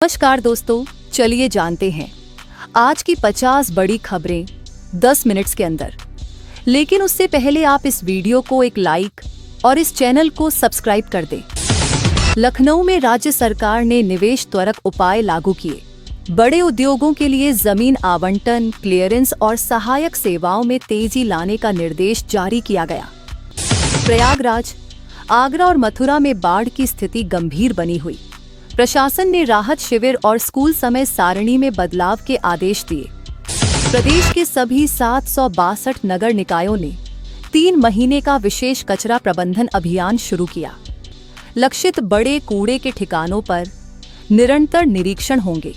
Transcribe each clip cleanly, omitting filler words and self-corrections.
नमस्कार दोस्तों, चलिए जानते हैं आज की 50 बड़ी खबरें 10 मिनट्स के अंदर। लेकिन उससे पहले आप इस वीडियो को एक लाइक और इस चैनल को सब्सक्राइब कर दें। लखनऊ में राज्य सरकार ने निवेश त्वरक उपाय लागू किए। बड़े उद्योगों के लिए जमीन आवंटन, क्लियरेंस और सहायक सेवाओं में तेजी लाने का निर्देश जारी किया गया। प्रयागराज, आगरा और मथुरा में बाढ़ की स्थिति गंभीर बनी हुई। प्रशासन ने राहत शिविर और स्कूल समय सारणी में बदलाव के आदेश दिए। प्रदेश के सभी 762 नगर निकायों ने 3 महीने का विशेष कचरा प्रबंधन अभियान शुरू किया। लक्षित बड़े कूड़े के ठिकानों पर निरंतर निरीक्षण होंगे।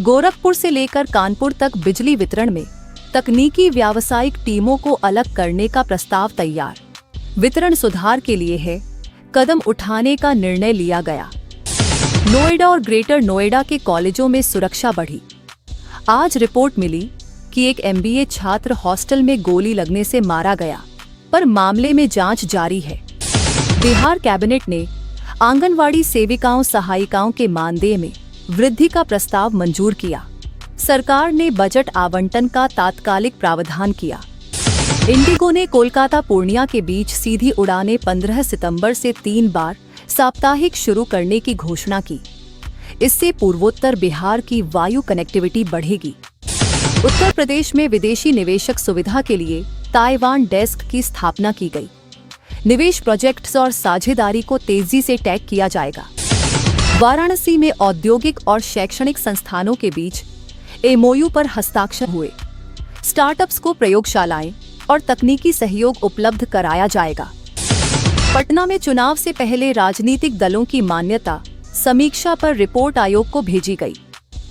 गोरखपुर से लेकर कानपुर तक बिजली वितरण में तकनीकी व्यावसायिक टीमों को अलग करने का प्रस्ताव तैयार। वितरण सुधार के लिए है कदम उठाने का निर्णय लिया गया। नोएडा और ग्रेटर नोएडा के कॉलेजों में सुरक्षा बढ़ी। आज रिपोर्ट मिली कि एक MBA छात्र हॉस्टल में गोली लगने से मारा गया, पर मामले में जांच जारी है। बिहार कैबिनेट ने आंगनवाड़ी सेविकाओं सहायिकाओं के मानदेय में वृद्धि का प्रस्ताव मंजूर किया। सरकार ने बजट आवंटन का तात्कालिक प्रावधान किया। इंडिगो ने कोलकाता पूर्णिया के बीच सीधी उड़ानें 15 सितंबर से 3 बार साप्ताहिक शुरू करने की घोषणा की। इससे पूर्वोत्तर बिहार की वायु कनेक्टिविटी बढ़ेगी। उत्तर प्रदेश में विदेशी निवेशक सुविधा के लिए ताइवान डेस्क की स्थापना की गई। निवेश प्रोजेक्ट्स और साझेदारी को तेजी से टैग किया जाएगा। वाराणसी में औद्योगिक और शैक्षणिक संस्थानों के बीच MOU पर हस्ताक्षर हुए। स्टार्टअप्स को प्रयोगशालाएं और तकनीकी सहयोग उपलब्ध कराया जाएगा। पटना में चुनाव से पहले राजनीतिक दलों की मान्यता समीक्षा पर रिपोर्ट आयोग को भेजी गई।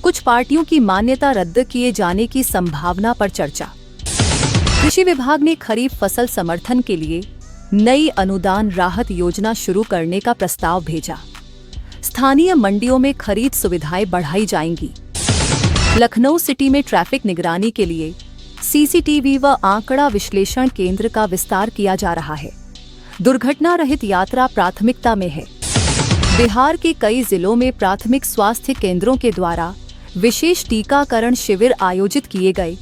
कुछ पार्टियों की मान्यता रद्द किए जाने की संभावना पर चर्चा। कृषि विभाग ने खरीफ फसल समर्थन के लिए नई अनुदान राहत योजना शुरू करने का प्रस्ताव भेजा। स्थानीय मंडियों में खरीद सुविधाएं बढ़ाई जाएंगी। लखनऊ सिटी में ट्रैफिक निगरानी के लिए CCTV व आंकड़ा विश्लेषण केंद्र का विस्तार किया जा रहा है। दुर्घटना रहित यात्रा प्राथमिकता में है। बिहार के कई जिलों में प्राथमिक स्वास्थ्य केंद्रों के द्वारा विशेष टीकाकरण शिविर आयोजित किए गए।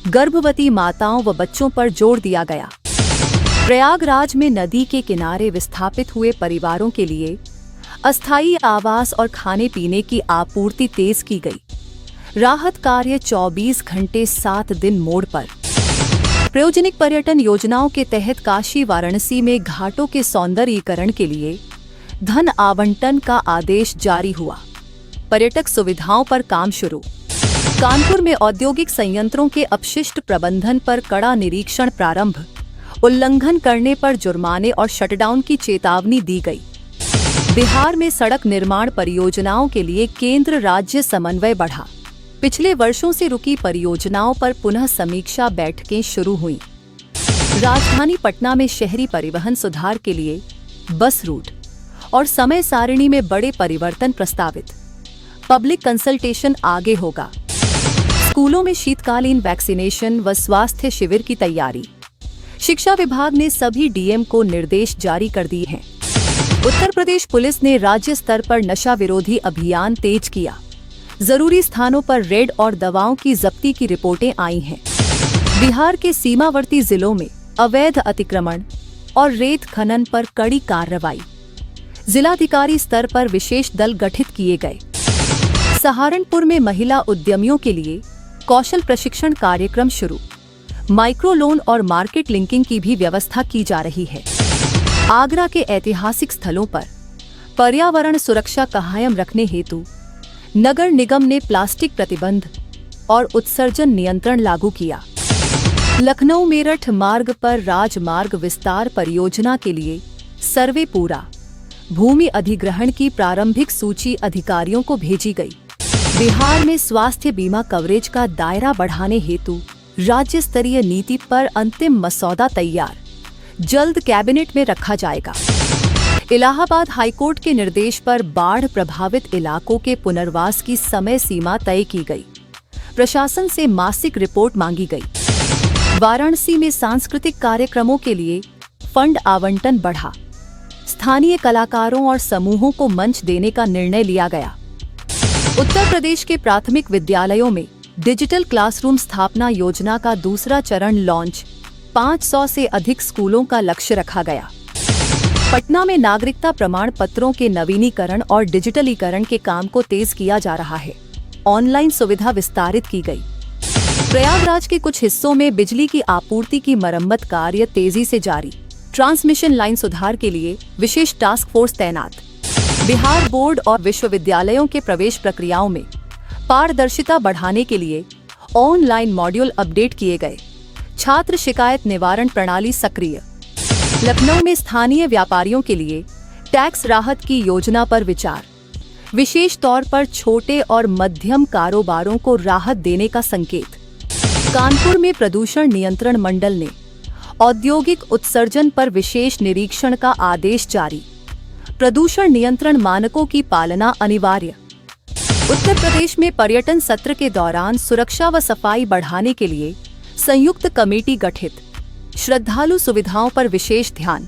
गर्भवती माताओं व बच्चों पर जोर दिया गया। प्रयागराज में नदी के किनारे विस्थापित हुए परिवारों के लिए अस्थायी आवास और खाने पीने की आपूर्ति तेज की गई। राहत कार्य 24 घंटे 7 दिन मोड़ पर। प्रयोजनिक पर्यटन योजनाओं के तहत काशी वाराणसी में घाटों के सौंदर्यीकरण के लिए धन आवंटन का आदेश जारी हुआ। पर्यटक सुविधाओं पर काम शुरू। कानपुर में औद्योगिक संयंत्रों के अपशिष्ट प्रबंधन पर कड़ा निरीक्षण प्रारंभ। उल्लंघन करने पर जुर्माने और शटडाउन की चेतावनी दी गई। बिहार में सड़क निर्माण परियोजनाओं के लिए केंद्र राज्य समन्वय बढ़ा। पिछले वर्षों से रुकी परियोजनाओं पर पुनः समीक्षा बैठकें शुरू हुईं। राजधानी पटना में शहरी परिवहन सुधार के लिए बस रूट और समय सारिणी में बड़े परिवर्तन प्रस्तावित। पब्लिक कंसल्टेशन आगे होगा। स्कूलों में शीतकालीन वैक्सीनेशन व स्वास्थ्य शिविर की तैयारी। शिक्षा विभाग ने सभी DM को निर्देश जारी कर दिए हैं। उत्तर प्रदेश पुलिस ने राज्य स्तर पर नशा विरोधी अभियान तेज किया। जरूरी स्थानों पर रेड और दवाओं की जब्ती की रिपोर्टें आई हैं। बिहार के सीमावर्ती जिलों में अवैध अतिक्रमण और रेत खनन पर कड़ी कार्रवाई। जिलाधिकारी स्तर पर विशेष दल गठित किए गए। सहारनपुर में महिला उद्यमियों के लिए कौशल प्रशिक्षण कार्यक्रम शुरू। माइक्रो लोन और मार्केट लिंकिंग की भी व्यवस्था की जा रही है। आगरा के ऐतिहासिक स्थलों पर पर्यावरण सुरक्षा कायम रखने हेतु नगर निगम ने प्लास्टिक प्रतिबंध और उत्सर्जन नियंत्रण लागू किया। लखनऊ मेरठ मार्ग पर राजमार्ग विस्तार परियोजना के लिए सर्वे पूरा। भूमि अधिग्रहण की प्रारंभिक सूची अधिकारियों को भेजी गई। बिहार में स्वास्थ्य बीमा कवरेज का दायरा बढ़ाने हेतु राज्य स्तरीय नीति पर अंतिम मसौदा तैयार। जल्द कैबिनेट में रखा जाएगा। इलाहाबाद हाईकोर्ट के निर्देश पर बाढ़ प्रभावित इलाकों के पुनर्वास की समय सीमा तय की गई। प्रशासन से मासिक रिपोर्ट मांगी गई। वाराणसी में सांस्कृतिक कार्यक्रमों के लिए फंड आवंटन बढ़ा। स्थानीय कलाकारों और समूहों को मंच देने का निर्णय लिया गया। उत्तर प्रदेश के प्राथमिक विद्यालयों में डिजिटल क्लासरूम स्थापना योजना का दूसरा चरण लॉन्च। 500 से अधिक स्कूलों का लक्ष्य रखा गया। पटना में नागरिकता प्रमाण पत्रों के नवीनीकरण और डिजिटलीकरण के काम को तेज किया जा रहा है। ऑनलाइन सुविधा विस्तारित की गई। प्रयागराज के कुछ हिस्सों में बिजली की आपूर्ति की मरम्मत कार्य तेजी से जारी। ट्रांसमिशन लाइन सुधार के लिए विशेष टास्क फोर्स तैनात। बिहार बोर्ड और विश्वविद्यालयों के प्रवेश प्रक्रियाओं में पारदर्शिता बढ़ाने के लिए ऑनलाइन मॉड्यूल अपडेट किए गए। छात्र शिकायत निवारण प्रणाली सक्रिय। लखनऊ में स्थानीय व्यापारियों के लिए टैक्स राहत की योजना पर विचार। विशेष तौर पर छोटे और मध्यम कारोबारों को राहत देने का संकेत। कानपुर में प्रदूषण नियंत्रण मंडल ने औद्योगिक उत्सर्जन पर विशेष निरीक्षण का आदेश जारी। प्रदूषण नियंत्रण मानकों की पालना अनिवार्य। उत्तर प्रदेश में पर्यटन सत्र के दौरान सुरक्षा व सफाई बढ़ाने के लिए संयुक्त कमेटी गठित। श्रद्धालु सुविधाओं पर विशेष ध्यान।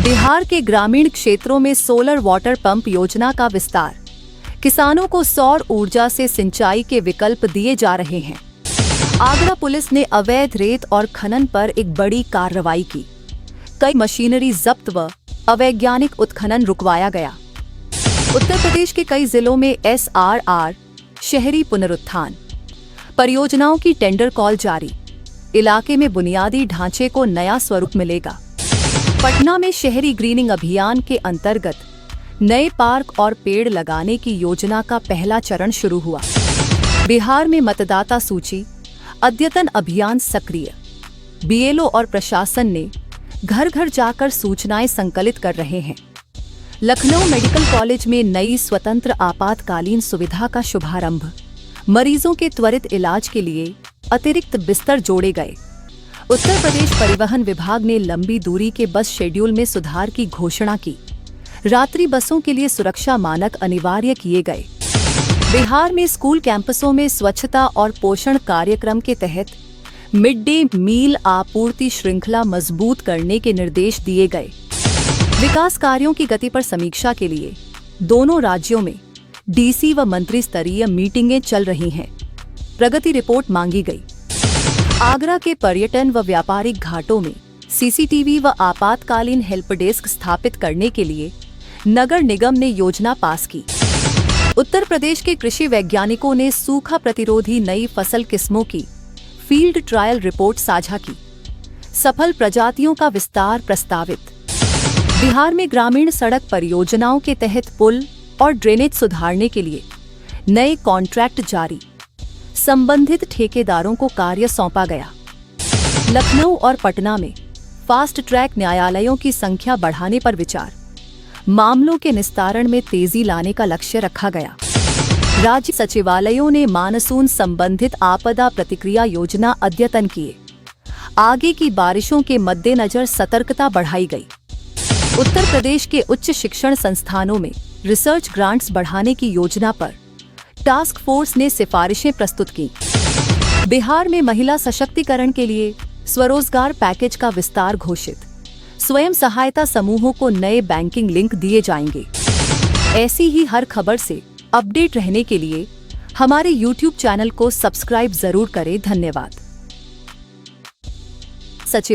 बिहार के ग्रामीण क्षेत्रों में सोलर वाटर पंप योजना का विस्तार। किसानों को सौर ऊर्जा से सिंचाई के विकल्प दिए जा रहे हैं। आगरा पुलिस ने अवैध रेत और खनन पर एक बड़ी कार्रवाई की। कई मशीनरी जब्त व अवैज्ञानिक उत्खनन रुकवाया गया। उत्तर प्रदेश के कई जिलों में SRR शहरी पुनरुत्थान परियोजनाओं की टेंडर कॉल जारी। इलाके में बुनियादी ढांचे को नया स्वरूप मिलेगा। पटना में शहरी ग्रीनिंग अभियान के अंतर्गत नए पार्क और पेड़ लगाने की योजना का पहला चरण शुरू हुआ। बिहार में मतदाता सूची अद्यतन अभियान सक्रिय। BLO और प्रशासन ने घर घर जाकर सूचनाएं संकलित कर रहे हैं। लखनऊ मेडिकल कॉलेज में नई स्वतंत्र आपातकालीन सुविधा का शुभारंभ। मरीजों के त्वरित इलाज के लिए अतिरिक्त बिस्तर जोड़े गए। उत्तर प्रदेश परिवहन विभाग ने लंबी दूरी के बस शेड्यूल में सुधार की घोषणा की। रात्रि बसों के लिए सुरक्षा मानक अनिवार्य किए गए। बिहार में स्कूल कैंपसों में स्वच्छता और पोषण कार्यक्रम के तहत मिड डे मील आपूर्ति श्रृंखला मजबूत करने के निर्देश दिए गए। विकास कार्यों की गति पर समीक्षा के लिए दोनों राज्यों में DC व मंत्री स्तरीय मीटिंगें चल रही हैं। प्रगति रिपोर्ट मांगी गई। आगरा के पर्यटन व व्यापारिक घाटों में CCTV व आपातकालीन हेल्प डेस्क स्थापित करने के लिए नगर निगम ने योजना पास की। उत्तर प्रदेश के कृषि वैज्ञानिकों ने सूखा प्रतिरोधी नई फसल किस्मों की फील्ड ट्रायल रिपोर्ट साझा की। सफल प्रजातियों का विस्तार प्रस्तावित। बिहार में ग्रामीण सड़क परियोजनाओं के तहत पुल और ड्रेनेज सुधारने के लिए नए कॉन्ट्रैक्ट जारी। संबंधित ठेकेदारों को कार्य सौंपा गया। लखनऊ और पटना में फास्ट ट्रैक न्यायालयों की संख्या बढ़ाने पर विचार। मामलों के निस्तारण में तेजी लाने का लक्ष्य रखा गया। राज्य सचिवालयों ने मानसून संबंधित आपदा प्रतिक्रिया योजना अद्यतन किए। आगे की बारिशों के मद्देनजर सतर्कता बढ़ाई गई। उत्तर प्रदेश के उच्च शिक्षण संस्थानों में रिसर्च ग्रांट्स बढ़ाने की योजना पर टास्क फोर्स ने सिफारिशें प्रस्तुत की। बिहार में महिला सशक्तिकरण के लिए स्वरोजगार पैकेज का विस्तार घोषित। स्वयं सहायता समूहों को नए बैंकिंग लिंक दिए जाएंगे। ऐसी ही हर खबर से अपडेट रहने के लिए हमारे YouTube चैनल को सब्सक्राइब जरूर करें। धन्यवाद। सचिव